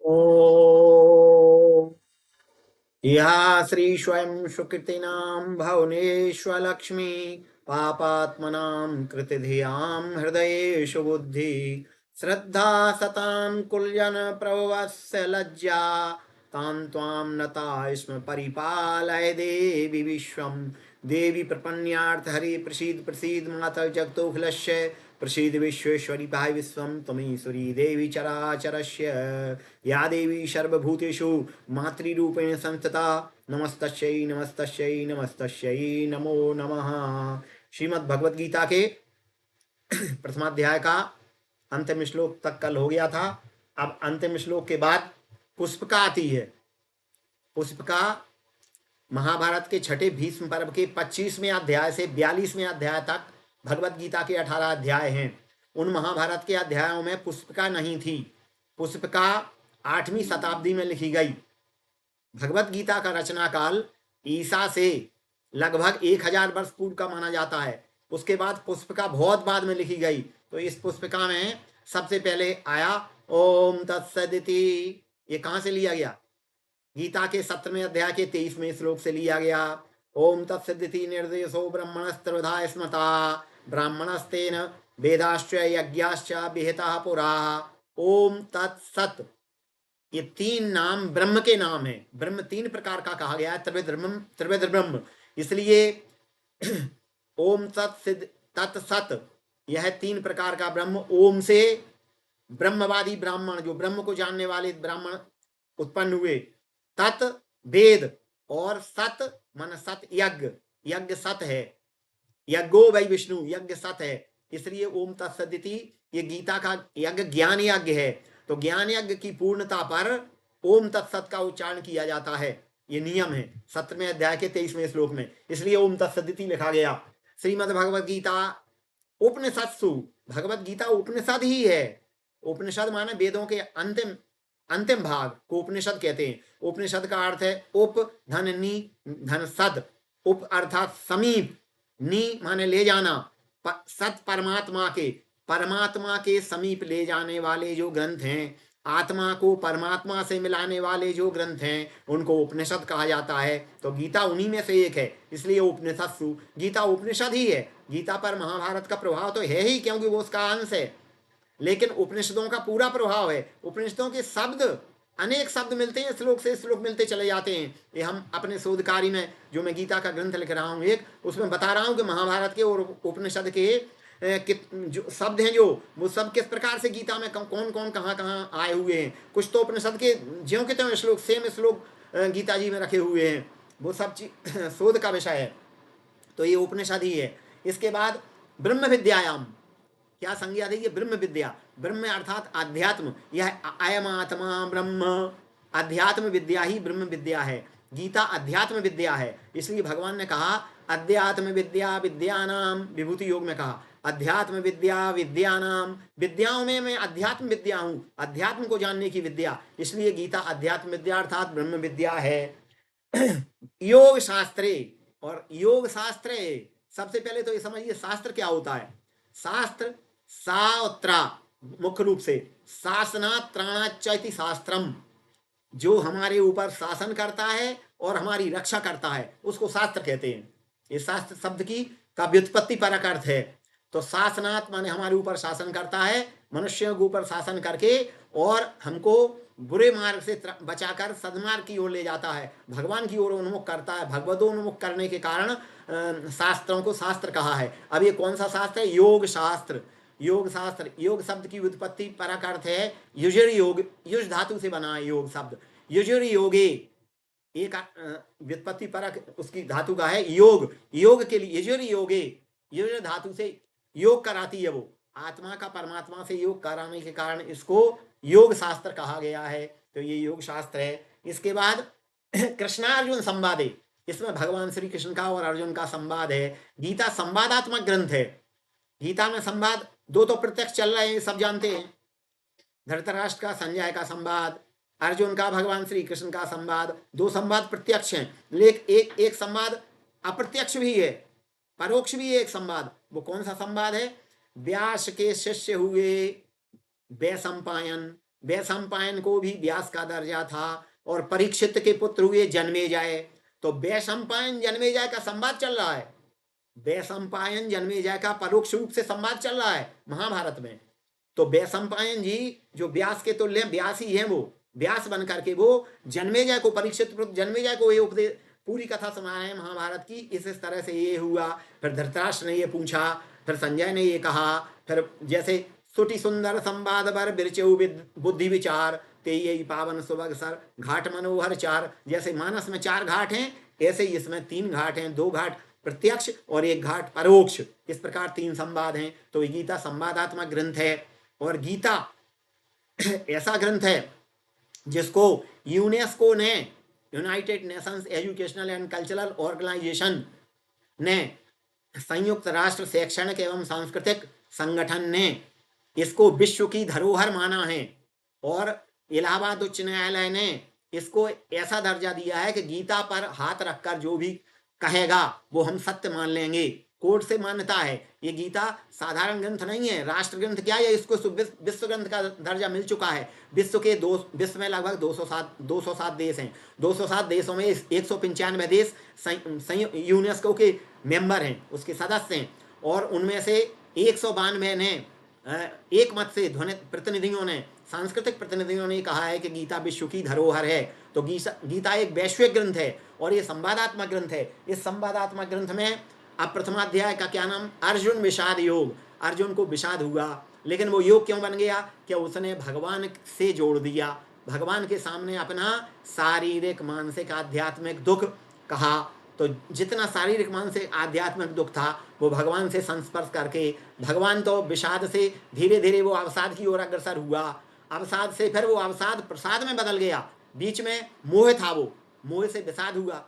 ॐ या श्री स्वयं सुकृतिनां भुवनेश्वरलक्ष्मी पापात्मनां कृतिधियां हृदयेषु बुद्धि श्रद्धा सतां कुल्यन प्रभवस्य लज्जा तां त्वां नता स्म परिपालय देवी विश्वं देवी प्रपन्यार्थ हरि प्रसीद प्रसीद माता जगतोऽखिलस्य प्रसीद विश्वेश्वरी पाहि विश्वं त्वमीश्वरी देवी चराचरस्य या देवी सर्वभूतेषु मातृरूपेण संस्थिता नमस्तस्यै नमस्तस्यै नमस्तस्यै नमो नमः। श्रीमद् भगवद गीता के प्रथमाध्याय का अंतिम श्लोक तक कल हो गया था। अब अंतिम श्लोक के बाद पुष्पिका आती है। पुष्पिका महाभारत के छठे भीष्म पर्व के 25वें अध्याय से 42वें अध्याय तक भगवद गीता के 18 अध्याय हैं। उन महाभारत के अध्यायों में पुष्पिका नहीं थी। पुष्पिका 8वीं शताब्दी में लिखी गई। भगवद गीता का रचना काल ईसा से लगभग 1000 वर्ष पूर्व का माना जाता है। उसके बाद पुष्पिका बहुत बाद में लिखी गई। तो इस पुष्पिका में सबसे पहले आया ओम तत्सदिति। ये कहाँ से लिया गया? गीता के 17वें अध्याय के 23वें श्लोक से लिया गया। ओम तत्सदिति निर्देशो ब्रह्मणस्त्रिविधा स्मृता ब्राह्मणस्तेन वेदाश्च यज्ञाश्च विहिता पुरा। ओम तत्सत, ये 3 नाम ब्रह्म के नाम है। ब्रह्म 3 प्रकार का कहा गया है, त्रिविध ब्रह्म। इसलिए ओम तत्सत, यह 3 प्रकार का ब्रह्म। ओम से ब्रह्मवादी ब्राह्मण, जो ब्रह्म को जानने वाले ब्राह्मण उत्पन्न हुए। तत् वेद, और सत मन सत यज्ञ, यज्ञ सत है। यज्ञो वै विष्णु, यज्ञ सत है। इसलिए ओम तत्सदिति ये गीता का यज्ञ ज्ञान यज्ञ है। तो ज्ञान यज्ञ की पूर्णता पर ओम तत्सत का उच्चारण किया जाता है। ये नियम है 17वें अध्याय के 23वें श्लोक में। इसलिए ओम तत्सदिति लिखा गया। श्रीमद् भगवद गीता उपनिषत्सु, भगवद गीता उपनिषद ही है। उपनिषद माने वेदों के अंतिम भाग को उपनिषद कहते हैं। उपनिषद का अर्थ है उप धन नी धन सद। उप अर्थात समीप, नी माने ले जाना, सत परमात्मा के समीप ले जाने वाले जो ग्रंथ हैं, आत्मा को परमात्मा से मिलाने वाले जो ग्रंथ हैं, उनको उपनिषद कहा जाता है। तो गीता उन्हीं में से एक है, इसलिए उपनिषत्सु। गीता उपनिषद ही है। गीता पर महाभारत का प्रभाव तो है ही, क्योंकि वो उसका अंश है, लेकिन उपनिषदों का पूरा प्रभाव है। उपनिषदों के शब्द, अनेक शब्द मिलते हैं, श्लोक से श्लोक मिलते चले जाते हैं। ये हम अपने शोध कार्य में, जो मैं गीता का ग्रंथ लिख रहा हूँ एक, उसमें बता रहा हूँ कि महाभारत के और उपनिषद के जो शब्द हैं, जो वो सब किस प्रकार से गीता में कौन कौन कहाँ कहाँ आए हुए हैं। कुछ तो उपनिषद के ज्यों के त्यों श्लोक, सेम श्लोक गीता जी में रखे हुए हैं। वो सब चीज शोध का विषय है। तो ये उपनिषद ही है। इसके बाद ब्रह्म विद्यायाम क्या संज्ञा दी? ब्रह्म विद्या, ब्रह्म अर्थात आध्यात्म। यह अयम आत्मा ब्रह्म, अध्यात्म विद्या ही ब्रह्म विद्या है। गीता अध्यात्म विद्या है। इसलिए भगवान ने कहा अध्यात्म विद्या विद्यानाम, विभूति योग में कहा अध्यात्म विद्या विद्यानाम, विद्याओं में मैं अध्यात्म विद्या हूँ, अध्यात्म को जानने की विद्या। इसलिए गीता अध्यात्म विद्या अर्थात ब्रह्म विद्या है। योग शास्त्रे, और योग शास्त्र, सबसे पहले तो ये समझिए शास्त्र क्या होता है। शास्त्र सात्रा, मुख्य रूप से शासना त्राणा चैति शास्त्रम, जो हमारे ऊपर शासन करता है और हमारी रक्षा करता है, उसको शास्त्र कहते हैं। ये शास्त्र शब्द की का व्युत्पत्ति परक अर्थ है। तो शासनात् माने हमारे ऊपर शासन करता है, मनुष्यों के ऊपर शासन करके, और हमको बुरे मार्ग से बचाकर सदमार्ग की ओर ले जाता है, भगवान की ओर उन्मुख करता है। भगवदोन्मुख करने के कारण शास्त्रों को शास्त्र कहा है। अब ये कौन सा शास्त्र है? योग शास्त्र। योग शास्त्र, योग शब्द की व्युत्पत्ति परक अर्थ है युजुर योग, युज धातु से बना है योग शब्द। युजुर योगे, एक व्युत्पत्ति परक उसकी धातु का है योग। योग के लिए युजुर योगे, युज धातु से योग कराती है वो, आत्मा का परमात्मा से योग कराने के कारण इसको योग शास्त्र कहा गया है। तो ये योग शास्त्र है। इसके बाद कृष्णार्जुन संवादे, इसमें भगवान श्री कृष्ण का और अर्जुन का संवाद है। गीता संवादात्मक ग्रंथ है। गीता में संवाद दो तो प्रत्यक्ष चल रहे हैं, सब जानते हैं। धृतराष्ट्र का संजय का संवाद, अर्जुन का भगवान श्री कृष्ण का संवाद, दो संवाद प्रत्यक्ष हैं। लेकिन एक संवाद अप्रत्यक्ष भी है, परोक्ष भी है एक संवाद। वो कौन सा संवाद है? व्यास के शिष्य हुए वैशंपायन, वैशंपायन को भी व्यास का दर्जा था, और परीक्षित के पुत्र हुए जन्मेजय। तो वैशंपायन जन्मेजय का संवाद चल रहा है, वैशंपायन जन्मेजय का परोक्ष रूप से संवाद चल रहा है महाभारत में। तो वैशंपायन जी जो व्यास के तुल्य व्यास ही हैं, वो व्यास बन करके वो जन्मेजय को, परीक्षित जन्मेजय को ये उपदेश, पूरी कथा सुना है महाभारत की। इस तरह से ये हुआ। फिर धृतराष्ट्र ने ये पूछा, फिर संजय ने ये कहा, फिर जैसे सुटी सुंदर संवाद बर बिरचेउ बुद्धि विचार ते यही पावन सुबह सर घाट मनोहर चार। जैसे मानस में 4 घाट हैं, ऐसे ही इसमें 3 घाट हैं, 2 घाट प्रत्यक्ष और 1 घाट परोक्ष। इस प्रकार 3 संवाद हैं। तो ये गीता संवादात्मक ग्रंथ है। और गीता ऐसा ग्रंथ है जिसको यूनेस्को ने, United Nations Educational and Cultural Organization ने, संयुक्त राष्ट्र शैक्षणिक एवं सांस्कृतिक संगठन ने इसको विश्व की धरोहर माना है। और इलाहाबाद उच्च न्यायालय ने इसको ऐसा दर्जा दिया है कि गीता पर हाथ रखकर जो भी कहेगा वो हम सत्य मान लेंगे। कोर्ट से मान्यता है। ये गीता साधारण ग्रंथ नहीं है, राष्ट्र ग्रंथ क्या है, इसको विश्व ग्रंथ का दर्जा मिल चुका है। विश्व में लगभग 207 देश हैं। 207 देशों में 195 देश यूनेस्को के मेंबर हैं, उसके सदस्य हैं। और उनमें से 192 ने एक मत से प्रतिनिधियों ने, सांस्कृतिक प्रतिनिधियों ने कहा है कि गीता विश्व की धरोहर है। तो गीता एक वैश्विक ग्रंथ है और ये संवादात्मक ग्रंथ है। इस संवादात्मक ग्रंथ में अब प्रथमाध्याय का क्या नाम, अर्जुन विषाद योग। अर्जुन को विषाद हुआ, लेकिन वो योग क्यों बन गया कि उसने भगवान से जोड़ दिया, भगवान के सामने अपना शारीरिक मानसिक आध्यात्मिक दुख कहा। तो जितना शारीरिक मानसिक आध्यात्मिक दुख था वो भगवान से संस्पर्श करके, भगवान तो विषाद से धीरे धीरे वो अवसाद की ओर अग्रसर हुआ। अवसाद से फिर वो अवसाद प्रसाद में बदल गया। बीच में मोह था, वो मोह से विषाद हुआ,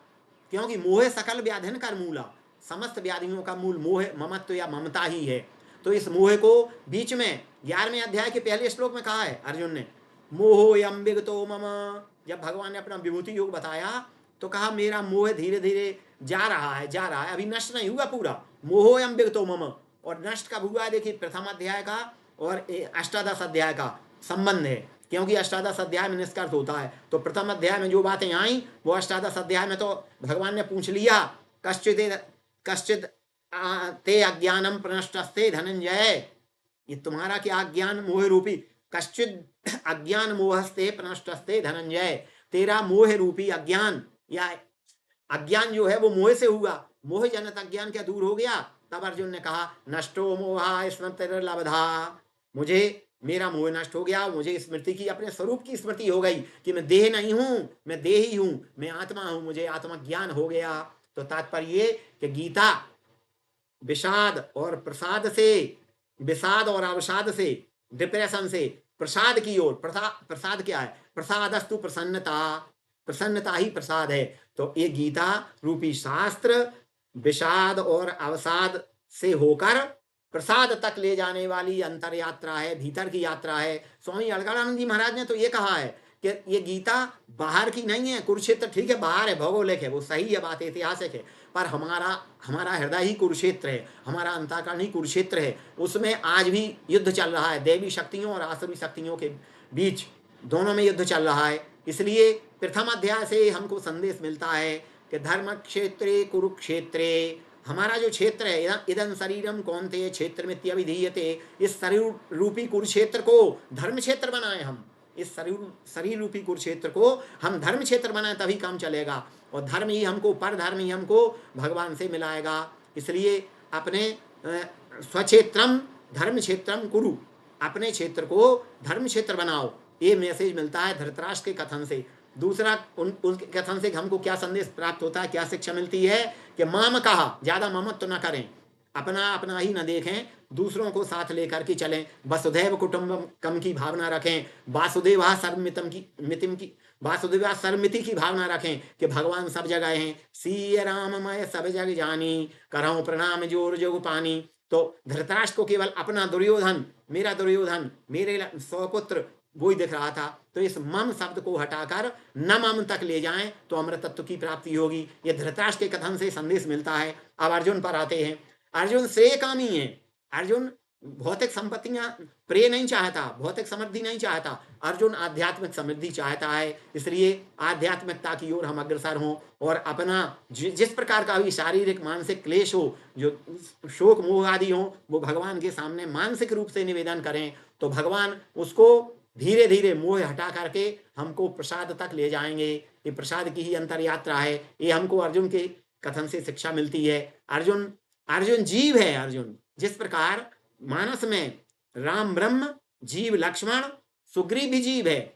क्योंकि मोह सकल व्याधिन कर मूला, समस्त व्याधियों का मूल मोह, ममत्व या ममता ही है। तो इस मोह को बीच में 11वें अध्याय के पहले श्लोक में कहा है अर्जुन ने, मोहोयम विगतो मम। जब भगवान ने अपना विभूति योग बताया तो कहा मेरा मोह धीरे धीरे जा रहा है, अभी नष्ट नहीं हुआ पूरा। मोहोयम विगतो मम, और नष्ट कब हुआ है देखिए, प्रथम अध्याय का और अष्टादश अध्याय का संबंध है, क्योंकि अष्टादश अध्याय में निष्कर्ष होता है। तो प्रथम अध्याय में जो बातें आई वो अष्टादश अध्याय में तो भगवान ने पूछ लिया, कश्चित ते अज्ञानम प्रनष्टस्ते धनंजय, ये तुम्हारा क्या अज्ञान मोह रूपी, कश्चित अज्ञान मोहस्ते प्रनष्टस्ते धनंजय, तेरा मोह रूपी अज्ञान या अज्ञान जो है वो मोह से हुआ, मोह जनित अज्ञान क्या दूर हो गया। तब अर्जुन ने कहा नष्टो मोहा स्मृतिर्लब्धा, मुझे मेरा मोह नष्ट हो गया, मुझे स्मृति की, अपने स्वरूप की स्मृति हो गई कि मैं देह नहीं हूं, मैं देही हूं, मैं आत्मा हूं, मुझे आत्मज्ञान हो गया। तो तात्पर्य ये कि गीता विषाद और प्रसाद से, विषाद और अवसाद से, डिप्रेशन से प्रसाद की ओर, प्रसाद क्या है, प्रसादस्तु प्रसन्नता, प्रसन्नता ही प्रसाद है। तो ये गीता रूपी शास्त्र विषाद और अवसाद से होकर प्रसाद तक ले जाने वाली अंतर यात्रा है, भीतर की यात्रा है। स्वामी अलगानंद जी महाराज ने तो ये कहा है कि ये गीता बाहर की नहीं है, कुरुक्षेत्र ठीक है बाहर है, भौगोलिक है, वो सही है, बात ऐतिहासिक है, पर हमारा हृदय ही कुरुक्षेत्र है, हमारा अंतःकरण ही कुरुक्षेत्र है। उसमें आज भी युद्ध चल रहा है, दैवी शक्तियों और आसुरी शक्तियों के बीच, दोनों में युद्ध चल रहा है। इसलिए प्रथम अध्याय से हमको संदेश मिलता है कि धर्म क्षेत्रे कुरुक्षेत्रे, हमारा जो क्षेत्र है, इदं शरीरम कौन्तेय क्षेत्र में त्यभिधीयते, इस शरीर रूपी कुरुक्षेत्र को धर्म क्षेत्र बनाए हम, इस शरीर रूपी कुरुक्षेत्र को हम धर्म क्षेत्र बनाए, तभी काम चलेगा। और धर्म ही हमको, पर धर्म ही हमको भगवान से मिलाएगा। इसलिए अपने स्वक्षेत्रम धर्म क्षेत्रम कुरु, अपने क्षेत्र को धर्म क्षेत्र बनाओ, ये मैसेज मिलता है धृतराष्ट्र के कथन से। दूसरा उनके कथन से हमको क्या संदेश प्राप्त होता है, क्या शिक्षा मिलती है कि माम कहा, ज्यादा ममत्व न करें, अपना अपना ही न देखें, दूसरों को साथ लेकर के चलें, वसुधैव कुटुंबकम की भावना रखें, वासुदेवा सर्वमिति की भावना रखें कि भगवान सब जगह हैं, सीय राममय सब जग जानी, करहूं प्रणाम जोर जोग पानी। तो धृतराष्ट्र को केवल अपना दुर्योधन, मेरे स्वपुत्र वो ही दिख रहा था। तो इस मम शब्द को हटाकर न मम तक ले जाएं तो अमृत तत्व की प्राप्ति होगी। ये धृतराष्ट्र के कथन से संदेश मिलता है। अब अर्जुन पर आते हैं। अर्जुन श्रेयकामी है, अर्जुन भौतिक संपत्तियां प्रिय नहीं चाहता, भौतिक समृद्धि नहीं चाहता। अर्जुन आध्यात्मिक समृद्धि चाहता है, इसलिए आध्यात्मिकता की ओर हम अग्रसर हों और अपना जिस प्रकार का भी शारीरिक मानसिक क्लेश हो, जो शोक मोह आदि हो, वो भगवान के सामने मानसिक रूप से निवेदन करें, तो भगवान उसको धीरे धीरे मोह हटा करके हमको प्रसाद तक ले जाएंगे। ये प्रसाद की ही अंतर यात्रा है। ये हमको अर्जुन के कथन से शिक्षा मिलती है। अर्जुन अर्जुन जीव है। अर्जुन जिस प्रकार मानस में राम ब्रह्म, जीव लक्ष्मण, सुग्रीव भी जीव है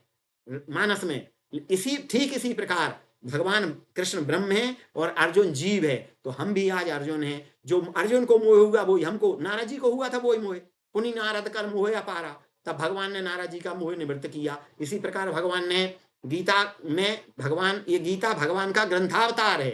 मानस में, ठीक इसी प्रकार भगवान कृष्ण ब्रह्म है और अर्जुन जीव है। तो हम भी आज अर्जुन हैं। जो अर्जुन को मोह हुआ वही हमको, नारद जी को हुआ था वही मोह। पुनि नारद कर मोह अपारा, तब भगवान ने नारद जी का मोह निवृत्त किया। इसी प्रकार भगवान ने गीता में, ये गीता भगवान का ग्रंथावतार है।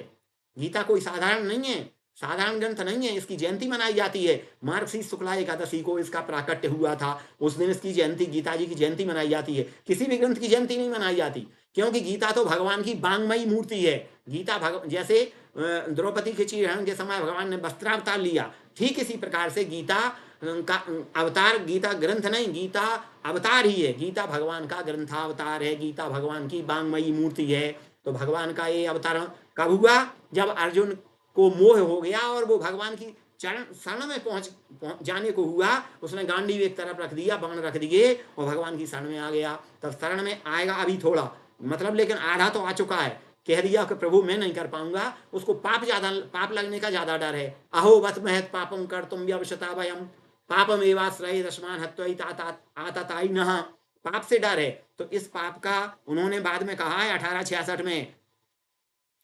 गीता कोई साधारण नहीं है, साधारण ग्रंथ नहीं है। इसकी जयंती मनाई जाती है। मार्गशीर्ष शुक्ला एकादशी को इसका प्राकट्य हुआ था, उस दिन इसकी जयंती, गीता जी की जयंती मनाई जाती है। किसी भी ग्रंथ की जयंती नहीं मनाई जाती, क्योंकि गीता तो भगवान की वांगमयी मूर्ति है। गीता जैसे द्रौपदी के चीरहरण के समय भगवान ने वस्त्रावतार लिया, ठीक इसी प्रकार से गीता का अवतार, गीता ग्रंथ नहीं, गीता अवतार ही है। गीता भगवान का ग्रंथावतार है, गीता भगवान की वांगमयी मूर्ति है। तो भगवान का ये अवतारण कब हुआ? जब अर्जुन को मोह हो गया और वो भगवान की चरण शरण में पहुंच जाने को हुआ। उसने गांडीव एक तरफ रख दिया, बाण रख दिए और भगवान की शरण में आ गया। तब शरण में आएगा अभी थोड़ा, मतलब लेकिन आधा तो आ चुका है। कह दिया कि प्रभु मैं नहीं कर पाऊंगा, उसको पाप लगने का ज्यादा डर है। अहो बत महत पापम कर तुम व्यवशता भयम पापम एवाश्रय दशमान हत्वई आतताई नहा। पाप से डर है। तो इस पाप का उन्होंने बाद में कहा है 1866 में,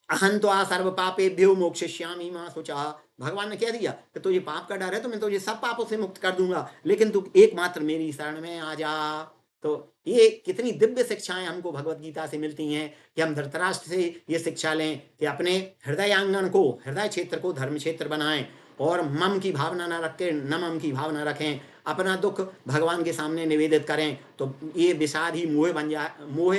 अहं तो सर्व पापेभ्यो मोक्षयिष्यामि मा शुचः। भगवान ने कह दिया कि तुझे पाप का डर है तो मैं तुझे सब पापों से मुक्त कर दूंगा, लेकिन तू एकमात्र मेरी शरण में आ जा। तो ये कितनी दिव्य शिक्षाएं हमको भगवत गीता से मिलती हैं कि हम धृतराष्ट्र से ये शिक्षा लें कि अपने हृदय आंगन को, हृदय क्षेत्र को धर्म क्षेत्र बनाएं और मम की भावना न रखें, न मम की भावना रखें। अपना दुख भगवान के सामने निवेदित करें तो ये विषाद ही मोह बन जाए। मोह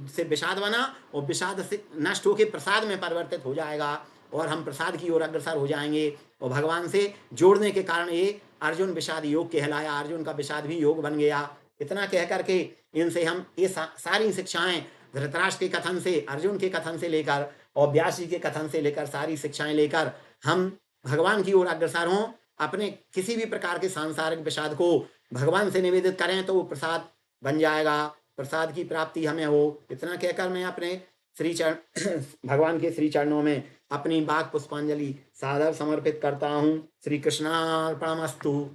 से विषाद बना और विषाद से नष्ट होकर प्रसाद में परिवर्तित हो जाएगा और हम प्रसाद की ओर अग्रसर हो जाएंगे। और भगवान से जोड़ने के कारण ये अर्जुन विषाद योग कहलाया। अर्जुन का विषाद भी योग बन गया। इतना कह करके इनसे हम ये सारी शिक्षाएं धृतराष्ट्र के कथन से, अर्जुन के कथन से लेकर और व्यास जी के कथन से लेकर सारी शिक्षाएं लेकर हम भगवान की ओर अग्रसर हों। अपने किसी भी प्रकार के सांसारिक विषाद को भगवान से निवेदित करें तो वो प्रसाद बन जाएगा, प्रसाद की प्राप्ति हमें हो। इतना कहकर मैं अपने श्री चरण भगवान के श्री चरणों में अपनी बाग पुष्पांजलि सादर समर्पित करता हूँ। श्री कृष्णार्पणमस्तु।